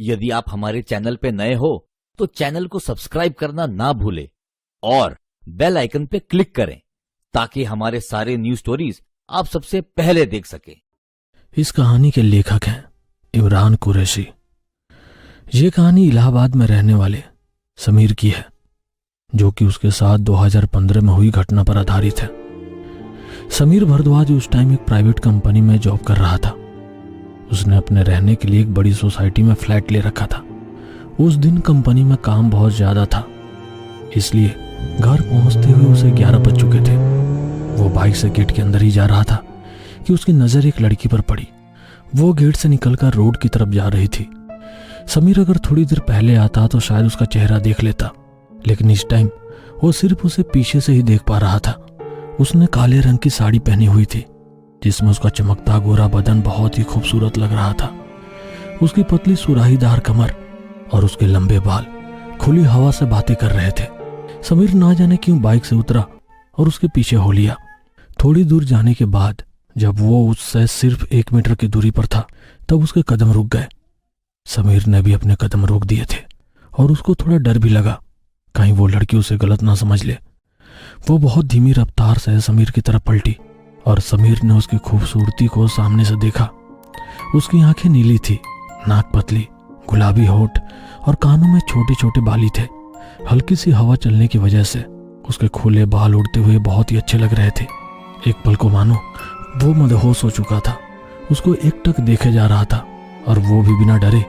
यदि आप हमारे चैनल पे नए हो तो चैनल को सब्सक्राइब करना ना भूलें और बेल आइकन पे क्लिक करें ताकि हमारे सारे न्यू स्टोरीज आप सबसे पहले देख सकें। इस कहानी के लेखक हैं इमरान कुरैशी। ये कहानी इलाहाबाद में रहने वाले समीर की है, जो कि उसके साथ 2015 में हुई घटना पर आधारित है। समीर भारद्वाज उस टाइम एक प्राइवेट कंपनी में जॉब कर रहा था। उसने अपने रहने के लिए एक बड़ी सोसाइटी में फ्लैट ले रखा था। उस दिन कंपनी में काम बहुत ज्यादा था, इसलिए घर पहुंचते हुए उसे 11 बज चुके थे। वो बाइक से गेट के अंदर ही जा रहा था कि उसकी नजर एक लड़की पर पड़ी। वो गेट से निकलकर रोड की तरफ जा रही थी। समीर अगर थोड़ी देर पहले आता तो शायद उसका चेहरा देख लेता, लेकिन इस टाइम वो सिर्फ उसे पीछे से ही देख पा रहा था। उसने काले रंग की साड़ी पहनी हुई थी, जिसमें उसका चमकता गोरा बदन बहुत ही खूबसूरत लग रहा था। उसकी पतली सुराहीदार कमर और उसके लंबे बाल खुली हवा से बातें कर रहे थे। समीर ना जाने क्यों बाइक से उतरा और उसके पीछे हो लिया। थोड़ी दूर जाने के बाद जब वो उससे सिर्फ 1 मीटर की दूरी पर था, तब उसके कदम रुक गए। समीर ने भी अपने कदम रोक दिए थे और उसको थोड़ा डर भी लगा, कहीं वो लड़की उसे गलत ना समझ ले। वो बहुत धीमी रफ्तार से समीर की तरफ पलटी और समीर ने उसकी खूबसूरती को सामने से देखा। उसकी आंखें नीली थी, नाक पतली, गुलाबी होठ और कानों में छोटे छोटे बाली थे। हल्की सी हवा चलने की वजह से उसके खुले बाल उड़ते हुए बहुत ही अच्छे लग रहे थे। एक पल को मानो वो मदहोश हो चुका था। उसको एकटक देखे जा रहा था और वो भी बिना डरे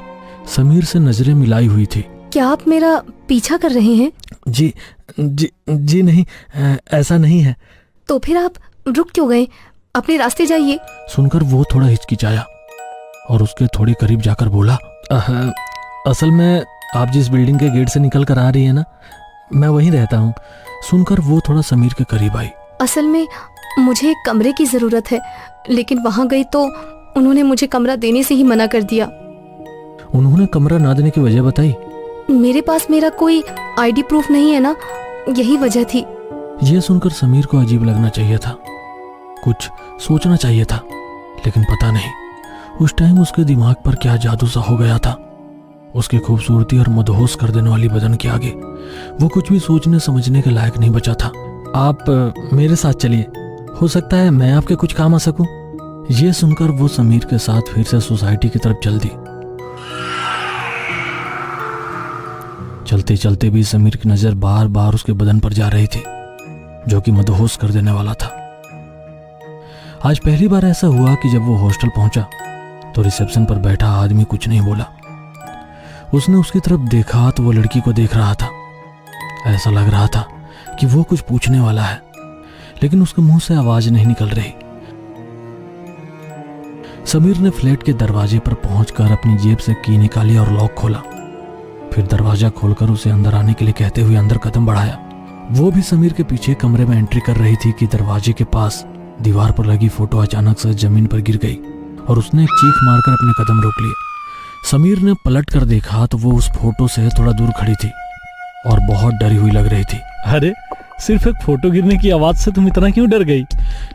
समीर से नजरें मिलाई हुई थी। क्या आप मेरा पीछा कर रहे हैं? जी नहीं, ऐसा नहीं है। तो फिर आप रुक क्यों गए? अपने रास्ते जाइए। सुनकर वो थोड़ा हिचकिचाया और उसके थोड़ी करीब जाकर बोला, असल में आप जिस बिल्डिंग के गेट से निकल कर आ रही है ना, मैं वहीं रहता हूँ। सुनकर वो थोड़ा समीर के करीब आई। असल में मुझे एक कमरे की जरूरत है, लेकिन वहाँ गई तो उन्होंने मुझे कमरा देने से ही मना कर दिया। उन्होंने कमरा ना देने की वजह बताई? मेरे पास मेरा कोई आईडी प्रूफ नहीं है ना, यही वजह थी। यह सुनकर समीर को अजीब लगना चाहिए था, कुछ सोचना चाहिए था, लेकिन पता नहीं उस टाइम उसके दिमाग पर क्या जादू सा हो गया था। उसकी खूबसूरती और मदहोश कर देने वाली बदन के आगे वो कुछ भी सोचने समझने के लायक नहीं बचा था। आप मेरे साथ चलिए, हो सकता है मैं आपके कुछ काम आ सकूं। ये सुनकर वो समीर के साथ फिर से सोसाइटी की तरफ चल दी। चलते चलते भी समीर की नजर बार बार उसके बदन पर जा रही थी, जो कि मदहोश कर देने वाला था। आज पहली बार ऐसा हुआ कि जब वो हॉस्टल पहुंचा तो रिसेप्शन पर बैठा आदमी कुछ नहीं बोला। उसने उसकी तरफ देखा तो वो लड़की को देख रहा था। ऐसा लग रहा था कि वो कुछ पूछने वाला है, लेकिन उसके मुंह से आवाज नहीं निकल रही। समीर ने फ्लैट के दरवाजे पर पहुंचकर अपनी जेब से की निकाली और लॉक खोला। फिर दरवाजा खोलकर उसे अंदर आने के लिए कहते हुए अंदर कदम बढ़ाया। वो भी समीर के पीछे कमरे में एंट्री कर रही थी कि दरवाजे के पास दीवार पर लगी फोटो अचानक से जमीन पर गिर गई और उसने एक चीख मारकर अपने कदम रोक लिए। समीर ने पलट कर देखा तो वो उस फोटो से थोड़ा दूर खड़ी थी और बहुत डरी हुई लग रही थी। अरे, सिर्फ एक फोटो गिरने की आवाज से तुम इतना क्यों डर गई?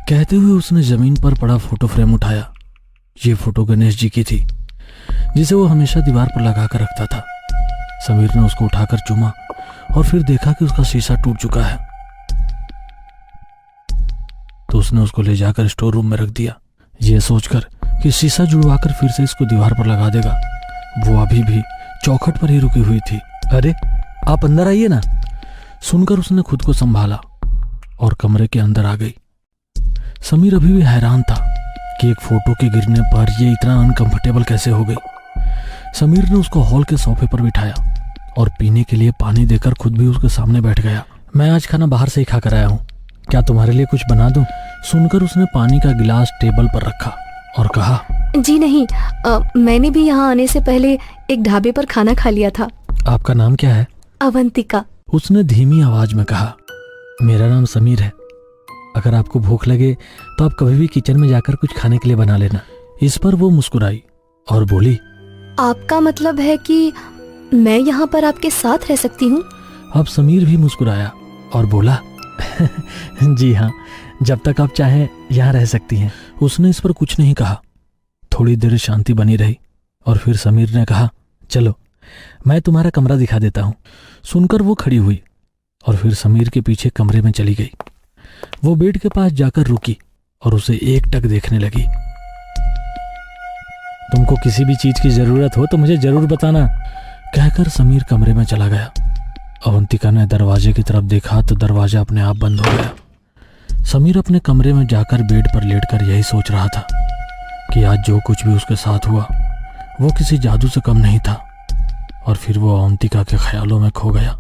कहते हुए उसने जमीन पर पड़ा फोटो फ्रेम उठाया। ये फोटो गणेश जी की थी, जिसे वो हमेशा दीवार पर लगा कर रखता था। समीर ने उसको उठाकर चूमा और फिर देखा कि उसका शीशा टूट चुका है, तो उसने उसको ले जाकर स्टोर रूम में रख दिया, ये सोचकर कि शीशा जुड़वाकर फिर से इसको दीवार पर लगा देगा। वो अभी भी चौखट पर ही रुकी हुई थी। अरे, आप अंदर आइए ना। सुनकर उसने खुद को संभाला और कमरे के अंदर आ गई। समीर अभी भी हैरान था कि एक फोटो के गिरने पर ये इतना अनकंफर्टेबल कैसे हो गई। समीर ने उसको हॉल के सोफे पर बिठाया और पीने के लिए पानी देकर खुद भी उसके सामने बैठ गया। मैं आज खाना बाहर से ही खा कर आया हूँ, क्या तुम्हारे लिए कुछ बना दूं? सुनकर उसने पानी का गिलास टेबल पर रखा और कहा, जी नहीं, मैंने भी यहाँ आने से पहले एक ढाबे पर खाना खा लिया था। आपका नाम क्या है? अवंतिका। उसने धीमी आवाज में कहा। मेरा नाम समीर है। अगर आपको भूख लगे तो आप कभी भी किचन में जाकर कुछ खाने के लिए बना लेना। इस पर वो मुस्कुराई और बोली, आपका मतलब है कि मैं यहाँ पर आपके साथ रह सकती हूँ? अब समीर भी मुस्कुराया और बोला, जी हाँ, जब तक आप चाहें यहाँ रह सकती हैं। उसने इस पर कुछ नहीं कहा। थोड़ी देर शांति बनी रही और फिर समीर ने कहा, चलो मैं तुम्हारा कमरा दिखा देता हूँ। सुनकर वो खड़ी हुई और फिर समीर के पीछे कमरे में चली गई। वो बेड के पास जाकर रुकी और उसे एकटक देखने लगी। तुमको किसी भी चीज की जरूरत हो तो मुझे जरूर बताना, कहकर समीर कमरे में चला गया। अवंतिका ने दरवाजे की तरफ देखा तो दरवाजा अपने आप बंद हो गया। समीर अपने कमरे में जाकर बेड पर लेटकर यही सोच रहा था कि आज जो कुछ भी उसके साथ हुआ वो किसी जादू से कम नहीं था। और फिर वो अवंतिका के ख्यालों में खो गया।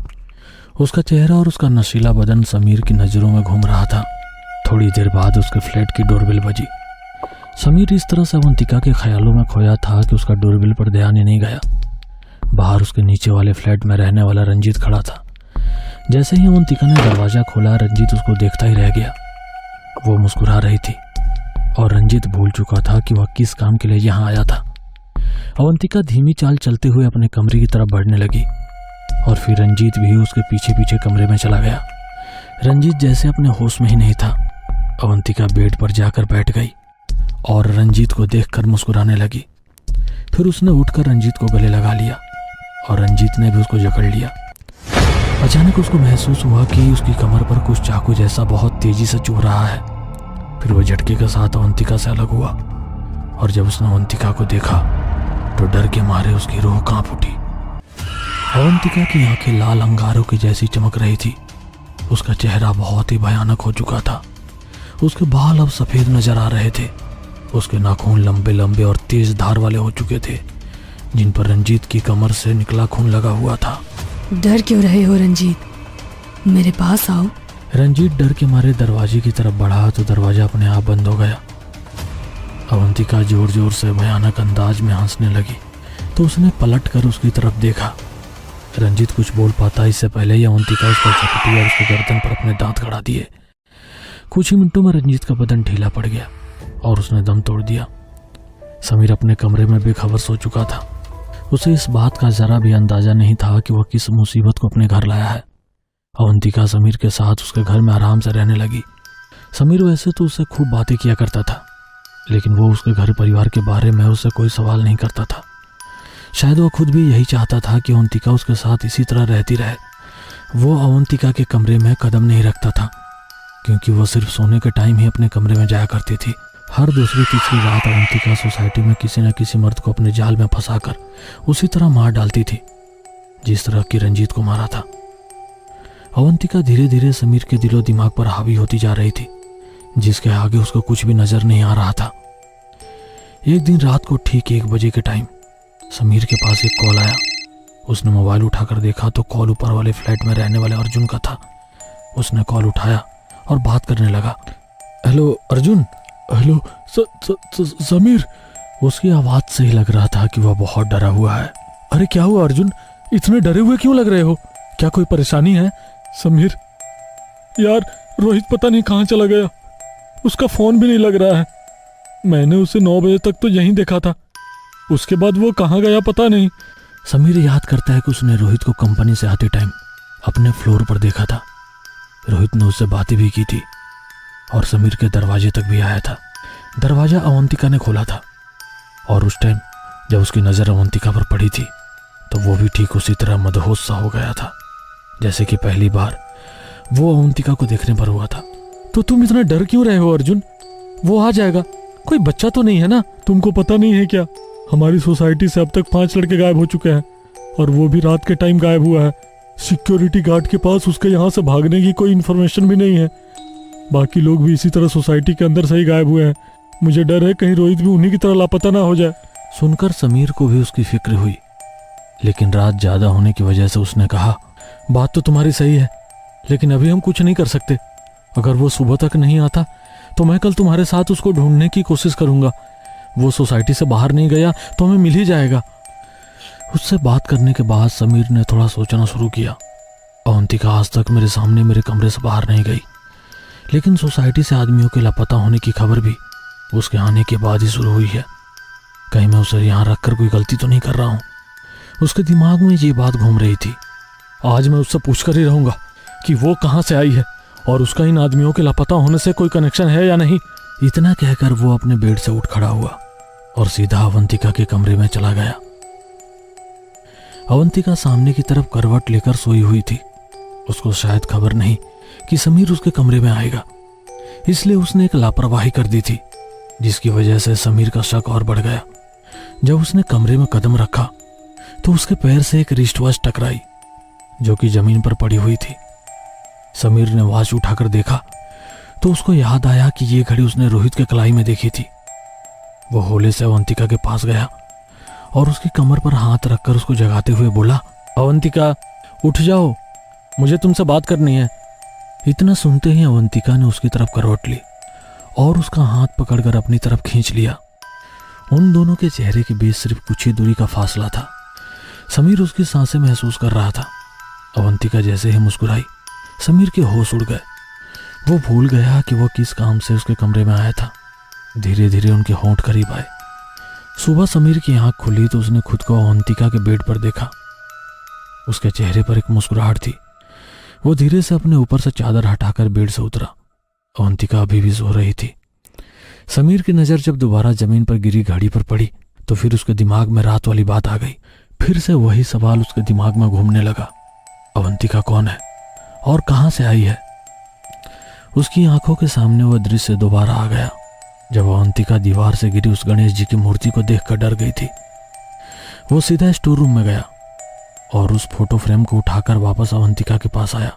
उसका चेहरा और उसका नशीला बदन समीर की नज़रों में घूम रहा था। थोड़ी देर बाद उसके फ्लैट की डोरबेल बजी। समीर इस तरह से अवंतिका के ख्यालों में खोया था कि उसका डोरबेल पर ध्यान ही नहीं गया। बाहर उसके नीचे वाले फ्लैट में रहने वाला रंजीत खड़ा था। जैसे ही अवंतिका ने दरवाज़ा खोला, रंजीत उसको देखता ही रह गया। वो मुस्कुरा रही थी और रंजीत भूल चुका था कि वह किस काम के लिए यहाँ आया था। अवंतिका धीमी चाल चलते हुए अपने कमरे की तरफ बढ़ने लगी और फिर रंजीत भी उसके पीछे पीछे कमरे में चला गया। रंजीत जैसे अपने होश में ही नहीं था। अवंतिका बेड पर जाकर बैठ गई और रंजीत को देखकर मुस्कुराने लगी। फिर उसने उठकर रंजीत को गले लगा लिया और रंजीत ने भी उसको जकड़ लिया। अचानक उसको महसूस हुआ कि उसकी कमर पर कुछ चाकू जैसा बहुत तेजी से चुभ रहा है। फिर वह झटके के साथ अवंतिका से अलग हुआ और जब उसने अवंतिका को देखा तो डर के मारे उसकी रूह कांप उठी। अवंतिका की आंखें लाल अंगारों की जैसी चमक रही थी। उसका चेहरा बहुत ही भयानक हो चुका था। उसके बाल अब सफेद नजर आ रहे थे। उसके नाखून लंबे लंबे और तेज धार वाले हो चुके थे, जिन पर रंजीत की कमर से निकला खून लगा हुआ था। डर क्यों रहे हो रंजीत? मेरे पास आओ। रंजीत डर के मारे दरवाजे की तरफ बढ़ा तो दरवाजा अपने आप बंद हो गया। अवंतिका जोर जोर से भयानक अंदाज में हंसने लगी तो उसने पलट कर उसकी तरफ देखा। रंजीत कुछ बोल पाता इससे पहले ही अवंतिका उस पर झपटी और उसके गर्दन पर अपने दांत गड़ा दिए। कुछ ही मिनटों में रंजीत का बदन ढीला पड़ गया और उसने दम तोड़ दिया। समीर अपने कमरे में बेखबर सो चुका था। उसे इस बात का जरा भी अंदाजा नहीं था कि वह किस मुसीबत को अपने घर लाया है। अवंतिका समीर के साथ उसके घर में आराम से रहने लगी। समीर वैसे तो उससे खूब बातें किया करता था, लेकिन वो उसके घर परिवार के बारे में उससे कोई सवाल नहीं करता था। शायद वो खुद भी यही चाहता था कि अवंतिका उसके साथ इसी तरह रहती रहे। वो अवंतिका के कमरे में कदम नहीं रखता था, क्योंकि वो सिर्फ सोने के टाइम ही अपने कमरे में जाया करती थी। हर दूसरी तीसरी रात अवंतिका सोसाइटी में किसी न किसी मर्द को अपने जाल में फंसाकर उसी तरह मार डालती थी जिस तरह की रंजीत को मारा था। अवंतिका धीरे धीरे समीर के दिलो दिमाग पर हावी होती जा रही थी, जिसके आगे उसको कुछ भी नजर नहीं आ रहा था। एक दिन रात को ठीक 1 बजे के टाइम समीर के पास एक कॉल आया। उसने मोबाइल उठाकर देखा तो कॉल ऊपर वाले फ्लैट में रहने वाले अर्जुन का था। उसने कॉल उठाया और बात करने लगा। हेलो अर्जुन। हेलो समीर। उसकी आवाज से ही लग रहा था कि वह बहुत डरा हुआ है। अरे क्या हुआ अर्जुन, इतने डरे हुए क्यों लग रहे हो? क्या कोई परेशानी है? समीर यार, रोहित पता नहीं कहाँ चला गया। उसका फोन भी नहीं लग रहा है। मैंने उसे 9 बजे तक तो यहीं देखा था, उसके बाद वो कहाँ गया पता नहीं। समीर याद करता है कि उसने रोहित को कंपनी से आते टाइम अपने फ्लोर पर देखा था। रोहित ने उससे बातें भी की थी और समीर के दरवाजे तक भी आया था। दरवाजा अवंतिका ने खोला था और उस टाइम जब उसकी नज़र अवंतिका पर पड़ी थी तो वो भी ठीक उसी तरह मदहोश सा हो गया था जैसे कि पहली बार वो अवंतिका को देखने पर हुआ था। तो तुम इतना डर क्यों रहे हो अर्जुन? वो आ जाएगा, कोई बच्चा तो नहीं है ना? तुमको पता नहीं है क्या, हमारी सोसाइटी से अब तक 5 लड़के गायब हो चुके हैं और वो भी रात के टाइम गायब हुआ है। सिक्योरिटी गार्ड के पास उसके यहाँ से भागने की कोई इन्फॉर्मेशन भी नहीं है। बाकी लोग भी इसी तरह सोसाइटी के अंदर से ही गायब हुए हैं। मुझे डर है कहीं रोहित भी उन्हीं की तरह लापता ना हो जाए। सुनकर समीर को भी उसकी फिक्र हुई, लेकिन रात ज्यादा होने की वजह से उसने कहा, बात तो तुम्हारी सही है, लेकिन अभी हम कुछ नहीं कर सकते। अगर वो सुबह तक नहीं आता तो मैं कल तुम्हारे साथ उसको ढूंढने की कोशिश करूंगा। वो सोसाइटी से बाहर नहीं गया तो हमें मिल ही जाएगा। उससे बात करने के बाद समीर ने थोड़ा सोचना शुरू किया। अवंतिका आज तक मेरे सामने मेरे कमरे से बाहर नहीं गई, लेकिन सोसाइटी से आदमियों के लापता होने की खबर भी उसके आने के बाद ही शुरू हुई है। कहीं मैं उसे यहाँ रखकर कोई गलती तो नहीं कर रहा हूँ। उसके दिमाग में ये बात घूम रही थी। आज मैं उससे पूछकर ही रहूंगा कि वो कहाँ से आई है और उसका इन आदमियों के लापता होने से कोई कनेक्शन है या नहीं। इतना कहकर वो अपने बेड से उठ खड़ा हुआ और सीधा अवंतिका के कमरे में चला गया। अवंतिका सामने की तरफ करवट लेकर सोई हुई थी। उसको शायद खबर नहीं कि समीर उसके कमरे में आएगा, इसलिए उसने एक लापरवाही कर दी थी, जिसकी वजह से समीर का शक और बढ़ गया। जब उसने कमरे में कदम रखा तो उसके पैर से एक रिस्टवॉच टकराई जो कि जमीन पर पड़ी हुई थी। समीर ने वॉच उठाकर देखा तो उसको याद आया कि ये घड़ी उसने रोहित के कलाई में देखी थी। वो होले से अवंतिका के पास गया और उसकी कमर पर हाथ रखकर उसको जगाते हुए बोला, अवंतिका उठ जाओ, मुझे तुमसे बात करनी है। इतना सुनते ही अवंतिका ने उसकी तरफ करवट ली और उसका हाथ पकड़कर अपनी तरफ खींच लिया। उन दोनों के चेहरे के बीच सिर्फ कुछ ही दूरी का फासला था। समीर उसकी सांसें महसूस कर रहा था। अवंतिका जैसे ही मुस्कुराई, समीर के होश उड़ गए। वो भूल गया कि वो किस काम से उसके कमरे में आया था। धीरे धीरे उनके होंठ करीब आए। सुबह समीर की आंख खुली तो उसने खुद को अवंतिका के बेड पर देखा। उसके चेहरे पर एक मुस्कुराहट थी। वो धीरे से अपने ऊपर से चादर हटाकर बेड से उतरा। अवंतिका अभी भी सो रही थी। समीर की नजर जब दोबारा जमीन पर गिरी घड़ी पर पड़ी तो फिर उसके दिमाग में रात वाली बात आ गई। फिर से वही सवाल उसके दिमाग में घूमने लगा, अवंतिका कौन है और कहां से आई है? उसकी आंखों के सामने वह दृश्य दोबारा आ गया जब अवंतिका दीवार से गिरी उस गणेश जी की मूर्ति को देखकर डर गई थी। वो सीधा स्टोर रूम में गया और उस फोटो फ्रेम को उठाकर वापस अवंतिका के पास आया।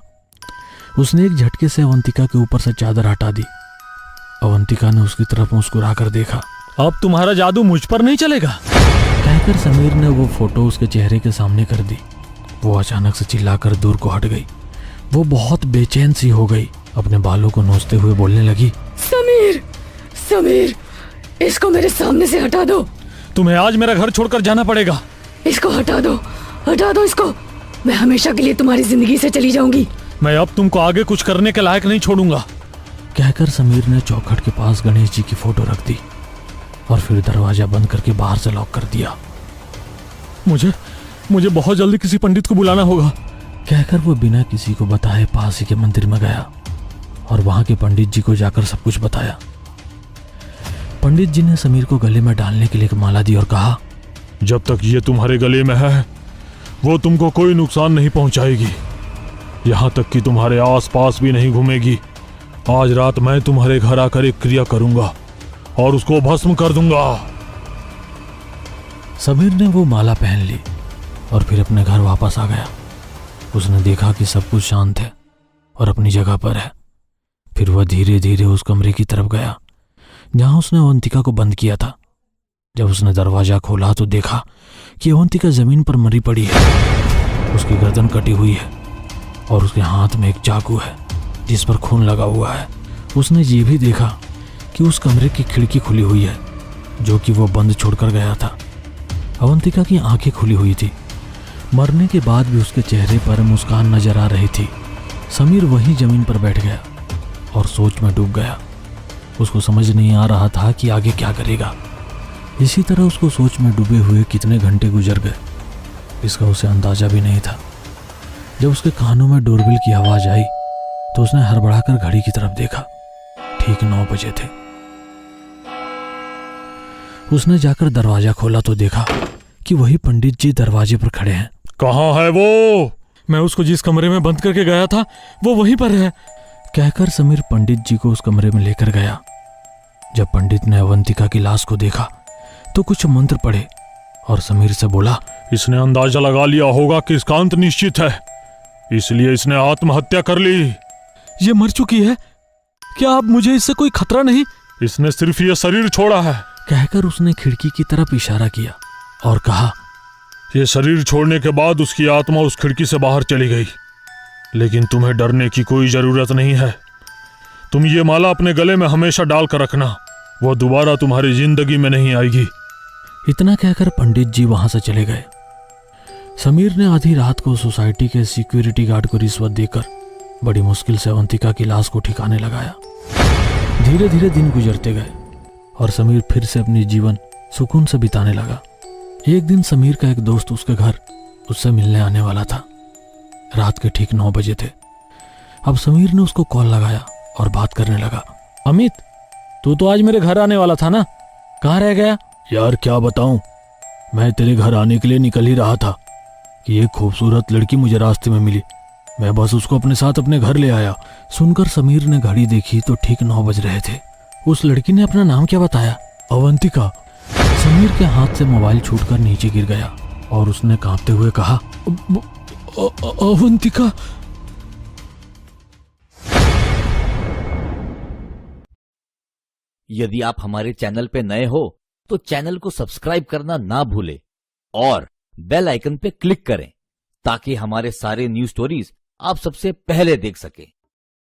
उसने एक झटके से अवंतिका के ऊपर से चादर हटा दी। अवंतिका ने उसकी तरफ मुस्कुराकर देखा। अब तुम्हारा जादू मुझ पर नहीं चलेगा, कहकर समीर ने वो फोटो उसके चेहरे के सामने कर दी। वो अचानक से चिल्लाकर दूर को हट गई। वो बहुत बेचैन सी हो गई। अपने बालों को नोचते हुए बोलने लगी, समीर, समीर, इसको मेरे सामने से हटा दो। तुम्हें आज मेरा घर छोड़कर जाना पड़ेगा। इसको हटा दो इसको। मैं हमेशा के लिए तुम्हारी जिंदगी से चली जाऊंगी। मैं अब तुमको आगे कुछ करने के लायक नहीं छोड़ूंगा। कहकर समीर ने चौखट के पास गणेश जी की फोटो रख दी और फिर दरवाजा बंद करके बाहर से लॉक कर दिया। मुझे बहुत जल्दी किसी पंडित को बुलाना होगा, कहकर वो बिना किसी को बताए पास ही के मंदिर में गया और वहां के पंडित जी को जाकर सब कुछ बताया। पंडित जी ने समीर को गले में डालने के लिए एक माला दी और कहा, जब तक ये तुम्हारे गले में है वो तुमको कोई नुकसान नहीं पहुंचाएगी, यहां तक कि तुम्हारे आसपास भी नहीं घूमेगी। आज रात मैं तुम्हारे घर आकर एक क्रिया करूंगा और उसको भस्म कर दूंगा। समीर ने वो माला पहन ली और फिर अपने घर वापस आ गया। उसने देखा कि सब कुछ शांत है और अपनी जगह पर है। फिर वह धीरे धीरे उस कमरे की तरफ गया जहां उसने अवंतिका को बंद किया था। जब उसने दरवाजा खोला तो देखा कि अवंतिका जमीन पर मरी पड़ी है। उसकी गर्दन कटी हुई है और उसके हाथ में एक चाकू है जिस पर खून लगा हुआ है। उसने ये भी देखा कि उस कमरे की खिड़की खुली हुई है जो कि वो बंद छोड़कर गया था। अवंतिका की आंखें खुली हुई थी। मरने के बाद भी उसके चेहरे पर मुस्कान नजर आ रही थी। समीर वहीं जमीन पर बैठ गया और सोच में डूब गया। उसको समझ नहीं आ रहा था कि आगे क्या करेगा। इसी तरह उसको सोच में डूबे हुए कितने घंटे गुजर गए इसका उसे अंदाजा भी नहीं था। जब उसके कानों में डोरबेल की आवाज आई तो उसने हड़बड़ाकर घड़ी की तरफ देखा। ठीक 9 बजे थे। उसने जाकर दरवाजा खोला तो देखा कि वही पंडित जी दरवाजे पर खड़े हैं। कहाँ है वो? मैं उसको जिस कमरे में बंद करके गया था वो वहीं पर है, कहकर समीर पंडित जी को उस कमरे में लेकर गया। जब पंडित ने अवंतिका की लाश को देखा तो कुछ मंत्र पढ़े और समीर से बोला, इसने अंदाजा लगा लिया होगा कि इसका अंत निश्चित है, इसलिए इसने आत्महत्या कर ली। ये मर चुकी है, क्या अब मुझे इससे कोई खतरा नहीं? इसने सिर्फ ये शरीर छोड़ा है, कहकर उसने खिड़की की तरफ इशारा किया और कहा, ये शरीर छोड़ने के बाद उसकी आत्मा उस खिड़की से बाहर चली गई। लेकिन तुम्हें डरने की कोई जरूरत नहीं है। तुम ये माला अपने गले में हमेशा डाल कर रखना, वो दोबारा तुम्हारी जिंदगी में नहीं आएगी। इतना कहकर पंडित जी वहां से चले गए। समीर ने आधी रात को सोसाइटी के सिक्योरिटी गार्ड को रिश्वत देकर बड़ी मुश्किल से अवंतिका की लाश को ठिकाने लगाया। धीरे धीरे दिन गुजरते गए और समीर फिर से अपनी जीवन सुकून से बिताने लगा। एक दिन समीर का एक दोस्त उसके घर उससे मिलने आने वाला था। रात के ठीक 9 बजे थे। अब समीर ने उसको कॉल लगाया और बात करने लगा। अमित, तू तो आज मेरे घर आने वाला था ना, कहाँ रह गया? यार क्या बताऊं, मैं तेरे घर आने के लिए निकल ही रहा था, कि एक खूबसूरत लड़की मुझे रास्ते में मिली। मैं बस उसको अपने साथ अपने घर ले आया। सुनकर समीर ने घड़ी देखी तो ठीक 9 बज रहे थे। उस लड़की ने अपना नाम क्या बताया? अवंतिका। समीर के हाथ से मोबाइल छूटकर नीचे गिर गया और उसने कांपते हुए कहा, अवंतिका। यदि आप हमारे चैनल पे नए हो तो चैनल को सब्सक्राइब करना ना भूले और बेल आइकन पे क्लिक करें ताकि हमारे सारे न्यूज स्टोरीज आप सबसे पहले देख सके।